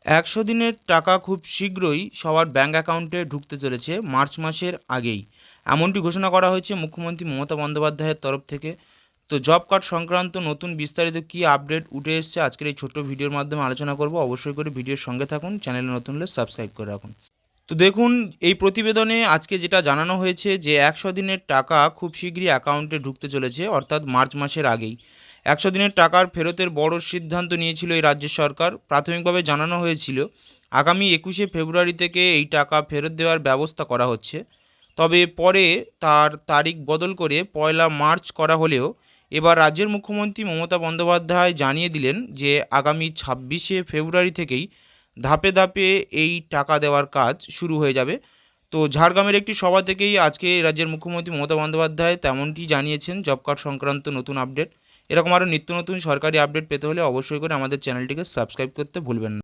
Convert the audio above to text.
একশো দিনের টাকা খুব শীঘ্রই সবার ব্যাঙ্ক অ্যাকাউন্টে ঢুকতে চলেছে মার্চ মাসের আগেই। এমনটি ঘোষণা করা হয়েছে মুখ্যমন্ত্রী মমতা বন্দ্যোপাধ্যায়ের তরফ থেকে। তো জব কার্ড সংক্রান্ত নতুন বিস্তারিত কী আপডেট উঠে এসছে আজকের এই ছোট্ট ভিডিওর মাধ্যমে আলোচনা করব। অবশ্যই করে ভিডিওর সঙ্গে থাকুন, চ্যানেলে নতুন হলে সাবস্ক্রাইব করে রাখুন। তো দেখুন, এই প্রতিবেদনে আজকে যেটা জানানো হয়েছে যে একশো দিনের টাকা খুব শীঘ্রই অ্যাকাউন্টে ঢুকতে চলেছে, অর্থাৎ মার্চ মাসের আগেই। একশো দিনের টাকার ফেরতের বড় সিদ্ধান্ত নিয়েছিল এই রাজ্য সরকার। প্রাথমিকভাবে জানানো হয়েছিল আগামী 21শে ফেব্রুয়ারি থেকে এই টাকা ফেরত দেওয়ার ব্যবস্থা করা হচ্ছে। তবে পরে তার তারিখ বদল করে 1 মার্চ করা হলেও এবার রাজ্যের মুখ্যমন্ত্রী মমতা বন্দ্যোপাধ্যায় জানিয়ে দিলেন যে আগামী 26শে ফেব্রুয়ারি থেকেই ধাপে ধাপে এই টাকা দেওয়ার কাজ শুরু হয়ে যাবে। তো ঝাড়গ্রামের একটি সভা থেকেই আজকে রাজ্যের মুখ্যমন্ত্রী মমতা বন্দ্যোপাধ্যায় তেমনটি জানিয়েছেন জব কার্ড সংক্রান্ত নতুন আপডেট। এরকম আরও নিত্য নতুন সরকারি আপডেট পেতে হলে অবশ্যই করে আমাদের চ্যানেলটিকে সাবস্ক্রাইব করতে ভুলবেন না।